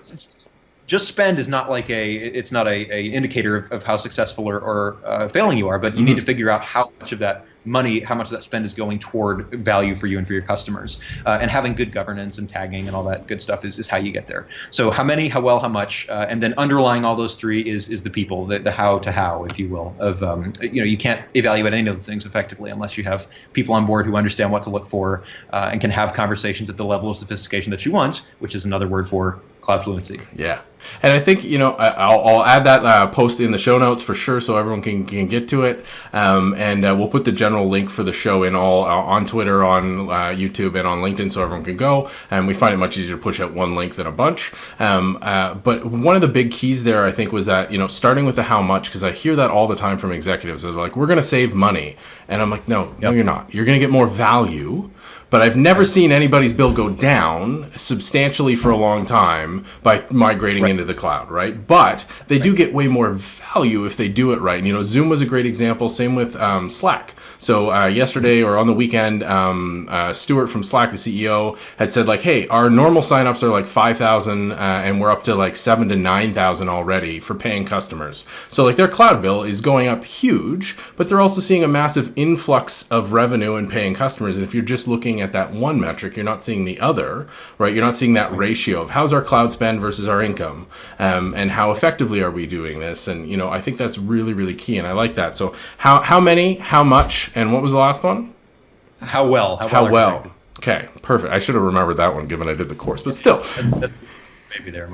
just spend is not like it's not a indicator of how successful or failing you are, but you need to figure out how much of that money, how much of that spend is going toward value for you and for your customers. And having good governance and tagging and all that good stuff is how you get there. So how many, how well, how much, and then underlying all those three is the people, the how to how, if you will, of, you can't evaluate any of the things effectively unless you have people on board who understand what to look for and can have conversations at the level of sophistication that you want, which is another word for cloud fluency. Yeah. And I think, I'll add that post in the show notes for sure so everyone can get to it. And we'll put the general link for the show in all on Twitter, on YouTube, and on LinkedIn so everyone can go. And we find it much easier to push out one link than a bunch. But one of the big keys there, I think, was that, starting with the how much, because I hear that all the time from executives. They're like, we're going to save money. And I'm like, no, you're not. You're going to get more value. But I've never seen anybody's bill go down substantially for a long time by migrating into the cloud, right? But they do get way more value if they do it right. Zoom was a great example. Same with Slack. So yesterday or on the weekend, Stuart from Slack, the CEO, had said like, hey, our normal signups are like 5,000 and we're up to like 7,000 to 9,000 already for paying customers. So like their cloud bill is going up huge, but they're also seeing a massive influx of revenue and paying customers. And if you're just looking at that one metric, you're not seeing the other, right? You're not seeing that ratio of how's our cloud spend versus our income, and how effectively are we doing this? And I think that's really, really key, and I like that. So how many, how much, and what was the last one? How well. How well. Okay, perfect. I should have remembered that one given I did the course, but still. That's maybe there.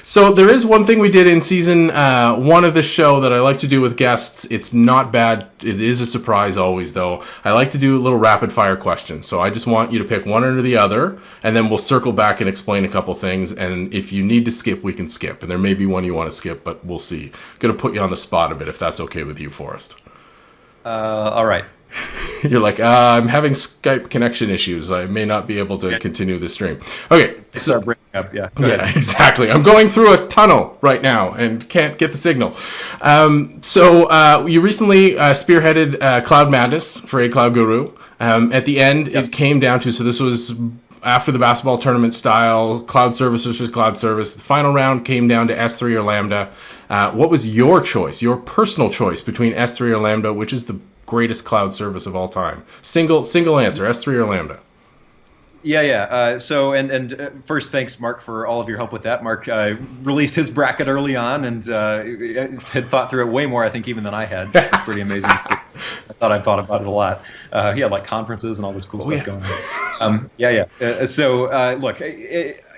So there is one thing we did in season 1 of this show that I like to do with guests. It's not bad. It is a surprise always, though. I like to do little rapid fire questions. So I just want you to pick one or the other, and then we'll circle back and explain a couple things. And if you need to skip, we can skip. And there may be one you want to skip, but we'll see. Going to put you on the spot a bit if that's okay with you, Forrest. All right. You're like, I'm having Skype connection issues. I may not be able to continue the stream. Okay. So breaking up. Yeah. Go ahead. Exactly. I'm going through a tunnel right now and can't get the signal. So you recently spearheaded Cloud Madness for A Cloud Guru. At the end, it came down to, so this was after the basketball tournament style, cloud service versus cloud service. The final round came down to S3 or Lambda. What was your choice, your personal choice between S3 or Lambda, which is the greatest cloud service of all time? Single answer, S3 or Lambda. Yeah. So first, thanks, Mark, for all of your help with that. Mark released his bracket early on and had thought through it way more, I think, even than I had. Which was pretty amazing. I thought I'd thought about it a lot. He had like conferences and all this cool stuff going on. Look,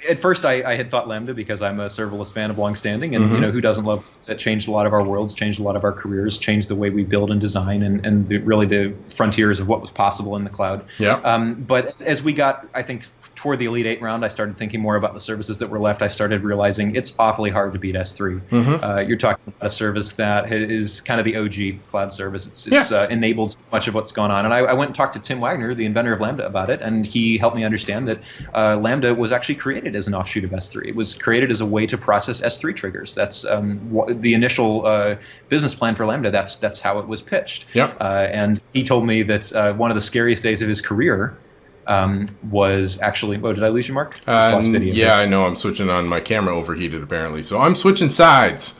at first I had thought Lambda because I'm a serverless fan of longstanding, and who doesn't love that? Changed a lot of our worlds, changed a lot of our careers, changed the way we build and design, and really the frontiers of what was possible in the cloud. Yeah. But as we got, I think, toward the Elite 8 round, I started thinking more about the services that were left. I started realizing it's awfully hard to beat S3. You're talking about a service that is kind of the OG cloud service. It's enabled so much of what's gone on. And I went and talked to Tim Wagner, the inventor of Lambda, about it, and he helped me understand that Lambda was actually created as an offshoot of S3. It was created as a way to process S3 triggers. That's the initial business plan for Lambda. That's how it was pitched. Yeah. And he told me that one of the scariest days of his career was actually, did I lose you, Mark? Yeah, I know. I'm switching on. My camera overheated, apparently. So I'm switching sides.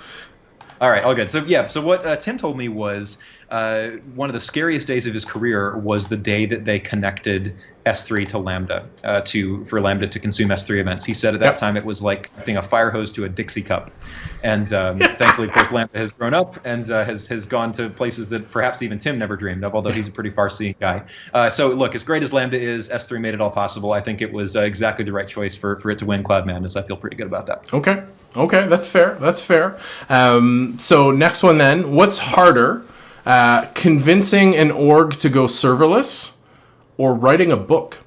All right, all good. So what Tim told me was one of the scariest days of his career was the day that they connected S3 to Lambda for Lambda to consume S3 events. He said at that time it was like connecting a fire hose to a Dixie cup. And thankfully, of course, Lambda has grown up and has gone to places that perhaps even Tim never dreamed of, although he's a pretty far-seeing guy. So look, as great as Lambda is, S3 made it all possible. I think it was exactly the right choice for it to win Cloud Madness. I feel pretty good about that. Okay, that's fair. So next one then, what's harder, convincing an org to go serverless or writing a book?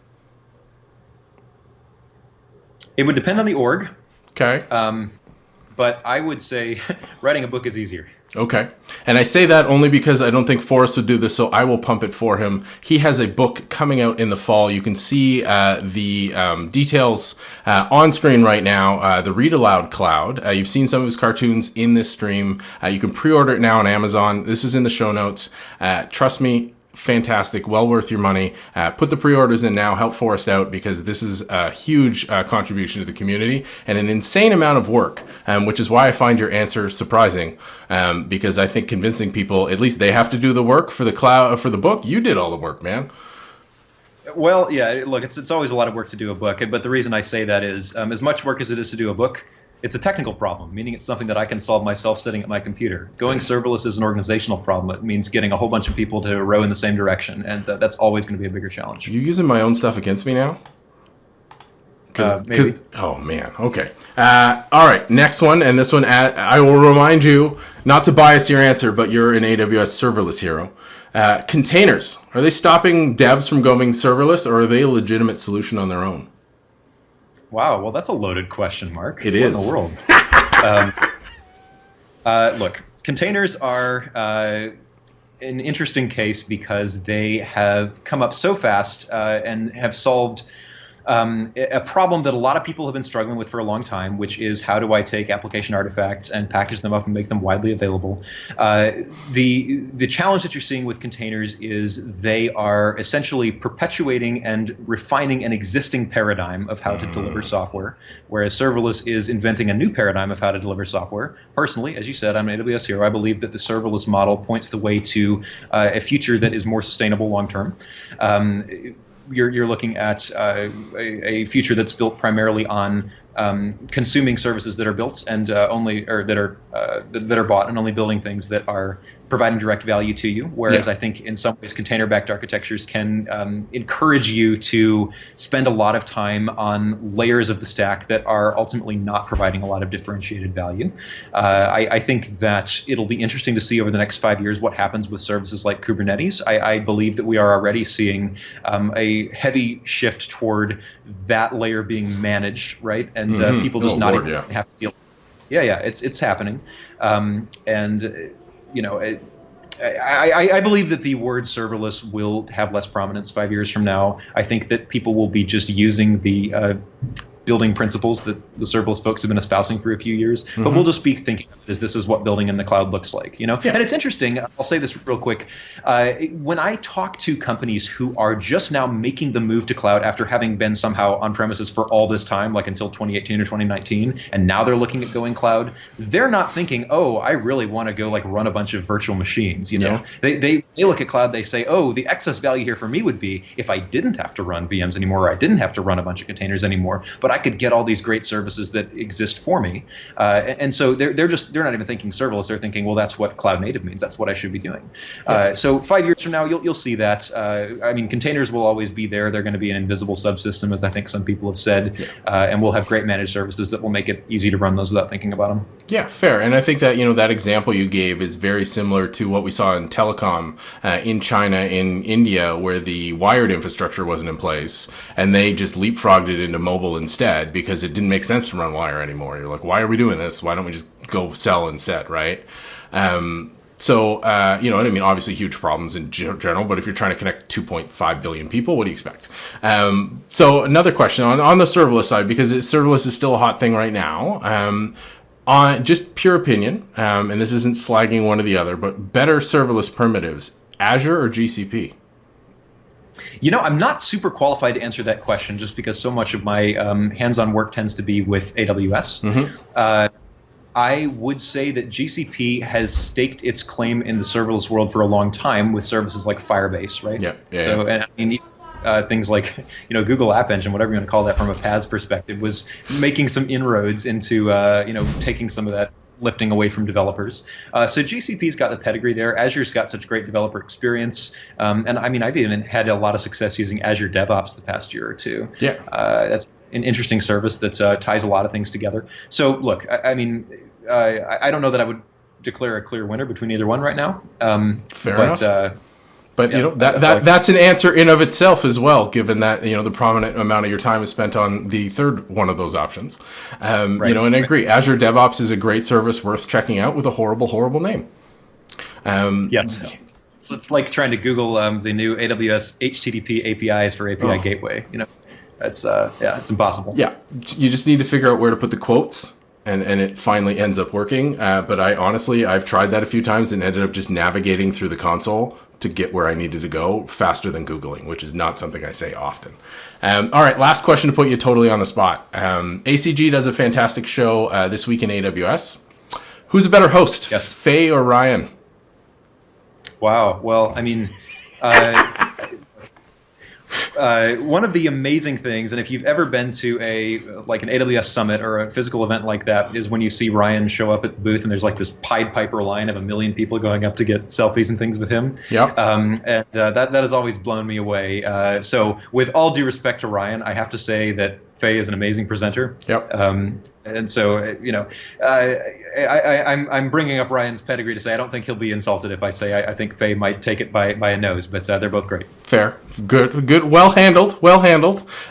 It would depend on the org, Okay. but I would say writing a book is easier. Okay. And I say that only because I don't think Forrest would do this, so I will pump it for him. He has a book coming out in the fall. You can see the details on screen right now, the Read Aloud Cloud. You've seen some of his cartoons in this stream. You can pre-order it now on Amazon. This is in the show notes. Trust me, fantastic, well worth your money. Put the pre-orders in now, help Forrest out, because this is a huge contribution to the community and an insane amount of work, which is why I find your answer surprising, because I think convincing people, at least they have to do the work for the cloud, for the book. You did all the work, man. Well, yeah, look, it's always a lot of work to do a book, but the reason I say that is as much work as it is to do a book, it's a technical problem, meaning it's something that I can solve myself sitting at my computer. Going serverless is an organizational problem. It means getting a whole bunch of people to row in the same direction, and that's always going to be a bigger challenge. Are you using my own stuff against me now? Maybe. Oh, man. Okay. All right. Next one, and this one, I will remind you not to bias your answer, but you're an AWS serverless hero. Containers. Are they stopping devs from going serverless, or are they a legitimate solution on their own? Wow, well, that's a loaded question, Mark. It is. What in the world? Look, containers are an interesting case because they have come up so fast and have solved a problem that a lot of people have been struggling with for a long time, which is how do I take application artifacts and package them up and make them widely available? The challenge that you're seeing with containers is they are essentially perpetuating and refining an existing paradigm of how to deliver software, whereas serverless is inventing a new paradigm of how to deliver software. Personally, as you said, I'm an AWS hero. I believe that the serverless model points the way to a future that is more sustainable long term. You're looking at a future that's built primarily on consuming services that are built and that are bought, and only building things that are providing direct value to you. Whereas I think in some ways container-backed architectures can encourage you to spend a lot of time on layers of the stack that are ultimately not providing a lot of differentiated value. I think that it'll be interesting to see over the next 5 years what happens with services like Kubernetes. I believe that we are already seeing a heavy shift toward that layer being managed, right? And people just have to deal. Yeah, it's happening, and you know, I believe that the word serverless will have less prominence 5 years from now. I think that people will be just using the building principles that the serverless folks have been espousing for a few years, but we'll just be thinking of this is what building in the cloud looks like, you know? And it's interesting, I'll say this real quick, when I talk to companies who are just now making the move to cloud after having been somehow on premises for all this time, like until 2018 or 2019, and now they're looking at going cloud, they're not thinking, oh, I really want to go like run a bunch of virtual machines, you know? They look at cloud, they say, oh, the excess value here for me would be if I didn't have to run VMs anymore, or I didn't have to run a bunch of containers anymore, but I could get all these great services that exist for me. And so they're not even thinking serverless. They're thinking, well, that's what cloud native means. That's what I should be doing. So 5 years from now, you'll see that. I mean, containers will always be there. They're going to be an invisible subsystem, as I think some people have said, and we'll have great managed services that will make it easy to run those without thinking about them. Yeah, fair. And I think that, you know, that example you gave is very similar to what we saw in telecom in China, in India, where the wired infrastructure wasn't in place, and they just leapfrogged it into mobile instead because it didn't make sense to run wire anymore. You're like, why are we doing this? Why don't we just go sell instead, right? So, you know, and I mean, obviously huge problems in general, but if you're trying to connect 2.5 billion people, what do you expect? So another question on the serverless side, because serverless is still a hot thing right now. On just pure opinion, and this isn't slagging one or the other, but better serverless primitives, Azure or GCP? You know, I'm not super qualified to answer that question just because so much of my hands-on work tends to be with AWS. I would say that GCP has staked its claim in the serverless world for a long time with services like Firebase, right? So, and I mean, things like, you know, Google App Engine, whatever you want to call that from a PaaS perspective, was making some inroads into, you know, taking some of that lifting away from developers. So GCP's got the pedigree there. Azure's got such great developer experience. And I mean, I've even had a lot of success using Azure DevOps the past year or two. That's an interesting service that ties a lot of things together. So look, I mean, I don't know that I would declare a clear winner between either one right now. Fair enough. But that's an answer in of itself as well, given that the prominent amount of your time is spent on the third one of those options. And I agree, Azure DevOps is a great service worth checking out with a horrible name. Yes. So it's like trying to Google the new AWS HTTP APIs for API Gateway. It's it's impossible. Yeah, you just need to figure out where to put the quotes. And it finally ends up working. But I've tried that a few times and ended up just navigating through the console to get where I needed to go faster than Googling, which is not something I say often. All right, last question to put you totally on the spot. ACG does a fantastic show this week in AWS. Who's a better host, Yes. Faye or Ryan? Wow. Well, I mean, one of the amazing things, and if you've ever been to an AWS summit or a physical event like that, is when you see Ryan show up at the booth and there's like this Pied Piper line of 1 million people going up to get selfies and things with him. Yep. That has always blown me away. So with all due respect to Ryan, I have to say that Faye is an amazing presenter. Yep. And so, I'm bringing up Ryan's pedigree to say I don't think he'll be insulted if I say I think Faye might take it by a nose, but they're both great. Fair. Good. Well handled.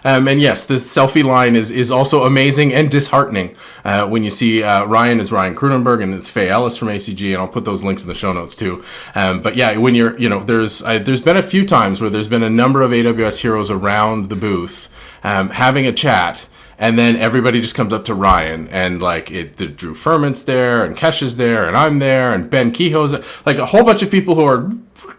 And yes, the selfie line is also amazing and disheartening when you see Ryan is Ryan Kronenberg and it's Faye Ellis from ACG, and I'll put those links in the show notes too. But yeah, when you're, there's been a few times where there's been a number of AWS heroes around the booth having a chat. And then everybody just comes up to Ryan, and the Drew Furman's there, and Kesh is there, and I'm there, and Ben Kehoe's there. Like a whole bunch of people who are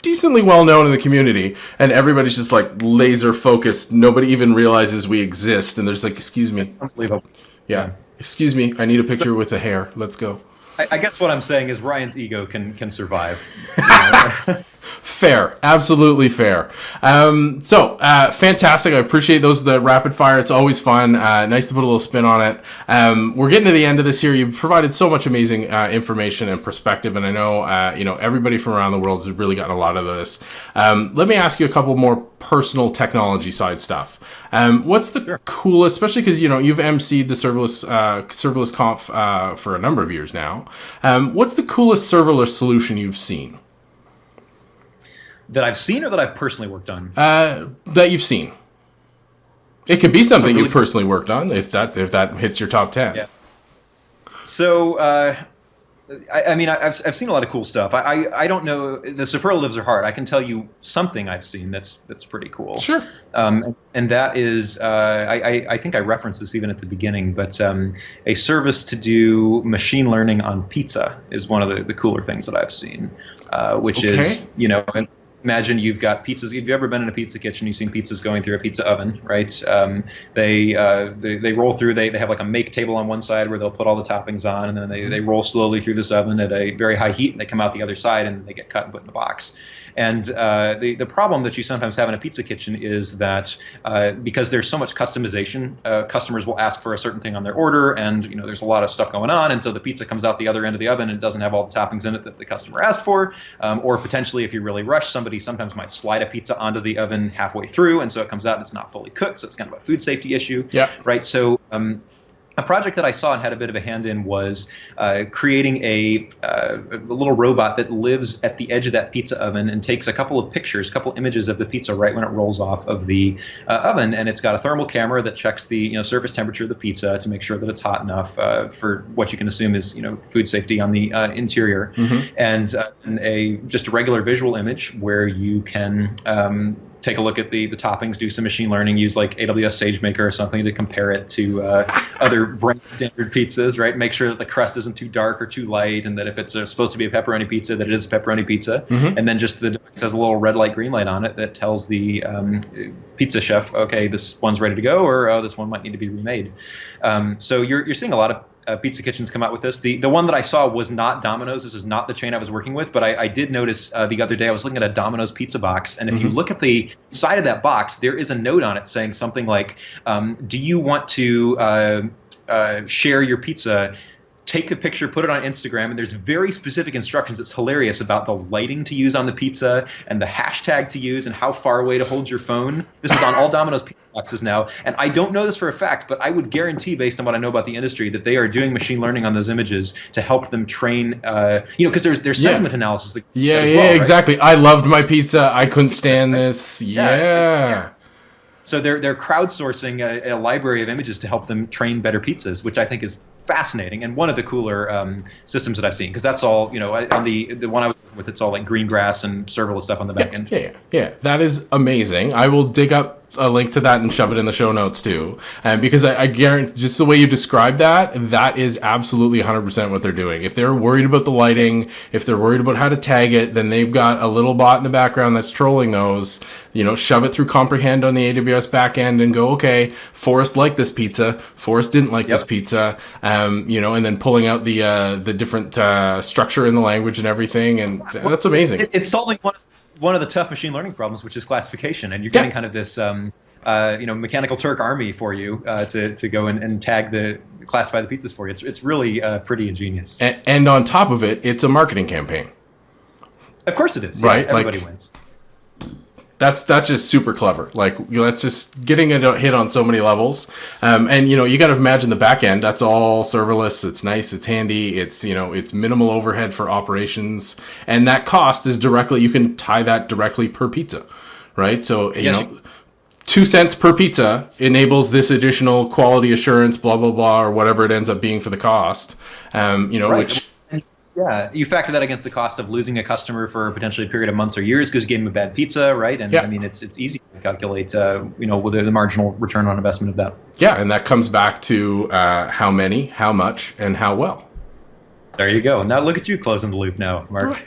decently well known in the community, and everybody's just laser focused. Nobody even realizes we exist, and there's excuse me. Unbelievable. Yeah. Excuse me, I need a picture with the hair. Let's go. I guess what I'm saying is Ryan's ego can survive. Fair, absolutely fair. So fantastic. I appreciate the rapid fire. It's always fun. Nice to put a little spin on it. We're getting to the end of this here. You've provided so much amazing information and perspective, and I know everybody from around the world has really gotten a lot of this. Let me ask you a couple more personal technology side stuff. What's the coolest, especially because you've emceed the serverless conf for a number of years now. What's the coolest serverless solution you've seen? That I've seen or that I've personally worked on? That you've seen. It could be something you've personally worked on if that hits your top 10. Yeah. So, I've seen a lot of cool stuff. I don't know. The superlatives are hard. I can tell you something I've seen that's pretty cool. Sure. And that is, I think I referenced this even at the beginning, but a service to do machine learning on pizza is one of the cooler things that I've seen, which is, imagine you've got pizzas. If you've ever been in a pizza kitchen, you've seen pizzas going through a pizza oven, right? They roll through. They have a make table on one side where they'll put all the toppings on, and then they roll slowly through this oven at a very high heat, and they come out the other side, and they get cut and put in a box. And the problem that you sometimes have in a pizza kitchen is that because there's so much customization, customers will ask for a certain thing on their order, and there's a lot of stuff going on, and so the pizza comes out the other end of the oven and it doesn't have all the toppings in it that the customer asked for, or potentially if you really rush, somebody sometimes might slide a pizza onto the oven halfway through, and so it comes out and it's not fully cooked, so it's kind of a food safety issue. Yeah. Right. So a project that I saw and had a bit of a hand in was creating a little robot that lives at the edge of that pizza oven and takes a couple images of the pizza right when it rolls off of the oven. And it's got a thermal camera that checks the surface temperature of the pizza to make sure that it's hot enough for what you can assume is food safety on the interior, and just a regular visual image where you can take a look at the toppings, do some machine learning, use AWS SageMaker or something to compare it to other brand standard pizzas, right? Make sure that the crust isn't too dark or too light, and that if it's supposed to be a pepperoni pizza, that it is a pepperoni pizza. And then just the device has a little red light, green light on it that tells the pizza chef, okay, this one's ready to go, or oh, this one might need to be remade. So you're seeing a lot of pizza kitchens come out with this. The one that I saw was not Domino's. This is not the chain I was working with, but I did notice the other day I was looking at a Domino's pizza box, and if you look at the side of that box, there is a note on it saying something like, do you want to share your pizza take the picture, put it on Instagram, and there's very specific instructions. It's hilarious about the lighting to use on the pizza and the hashtag to use and how far away to hold your phone. This is on all Domino's pizza boxes now. And I don't know this for a fact, but I would guarantee, based on what I know about the industry, that they are doing machine learning on those images to help them train, because there's sentiment analysis. Exactly. Right? I loved my pizza. I couldn't stand this. Yeah. So they're crowdsourcing a library of images to help them train better pizzas, which I think is fascinating and one of the cooler systems that I've seen, because that's all, on the one I was with, it's all like green grass and serverless stuff on the back end. Yeah. That is amazing. I will dig up a link to that and shove it in the show notes too. And because I guarantee, just the way you described that is absolutely 100% what they're doing. If they're worried about the lighting, if they're worried about how to tag it, then they've got a little bot in the background that's trolling those, shove it through Comprehend on the AWS backend and go, okay, Forrest liked this pizza, Forrest didn't like this pizza, and then pulling out the different structure in the language and everything. And that's amazing. It's solving one of the tough machine learning problems, which is classification, and you're getting kind of this, Mechanical Turk army for you to go and classify the pizzas for you. It's really pretty ingenious. And on top of it, it's a marketing campaign. Of course it is. Right? Everybody wins. That's just super clever. That's just getting a hit on so many levels. And you got to imagine the back end. That's all serverless. It's nice. It's handy. It's it's minimal overhead for operations, and that cost is directly. You can tie that directly per pizza, right? So 2 cents per pizza enables this additional quality assurance, blah blah blah, or whatever it ends up being for the cost. Which. Yeah, you factor that against the cost of losing a customer for potentially a period of months or years because you gave them a bad pizza, right? And I mean, it's easy to calculate, with the marginal return on investment of that. Yeah, and that comes back to how many, how much, and how well. There you go. Now look at you closing the loop now, Mark.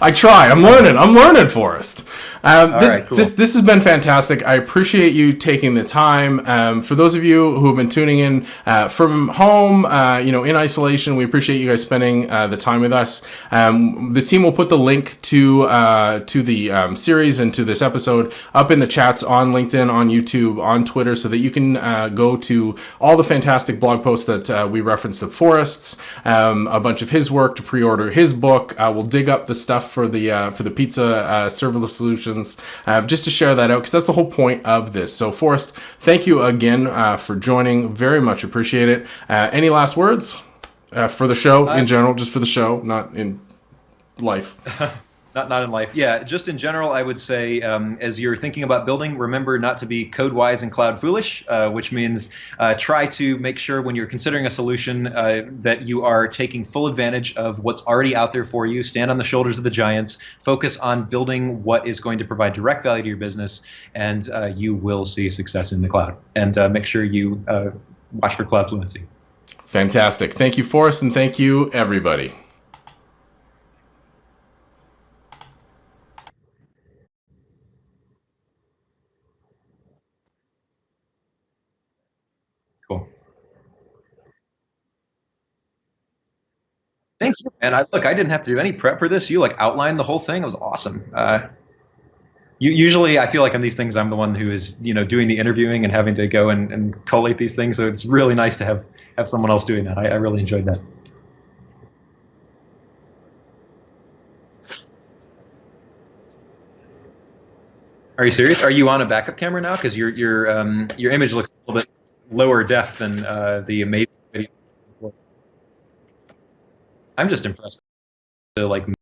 I try. I'm learning, Forrest. All right, cool. This has been fantastic. I appreciate you taking the time. For those of you who have been tuning in from home, in isolation, we appreciate you guys spending the time with us. The team will put the link to the series and to this episode up in the chats on LinkedIn, on YouTube, on Twitter, so that you can go to all the fantastic blog posts that we referenced of Forrest's, a bunch of his work, to pre-order his book. We'll dig up the stuff for the pizza serverless solutions, just to share that out, because that's the whole point of this. So Forrest, thank you again for joining. Very much appreciate it. Any last words for the show in general, just for the show, not in life? Not in life. Yeah, just in general, I would say, as you're thinking about building, remember not to be code wise and cloud foolish, which means try to make sure when you're considering a solution that you are taking full advantage of what's already out there for you. Stand on the shoulders of the giants. Focus on building what is going to provide direct value to your business, and you will see success in the cloud. And make sure you watch for cloud fluency. Fantastic. Thank you, Forrest, and thank you, everybody. Cool. Thank you. And I didn't have to do any prep for this. You outlined the whole thing. It was awesome. Usually I feel like on these things, I'm the one who is, doing the interviewing and having to go and collate these things. So it's really nice to have someone else doing that. I really enjoyed that. Are you serious? Are you on a backup camera now? Because your image looks a little bit lower def than the amazing video. I'm just impressed. So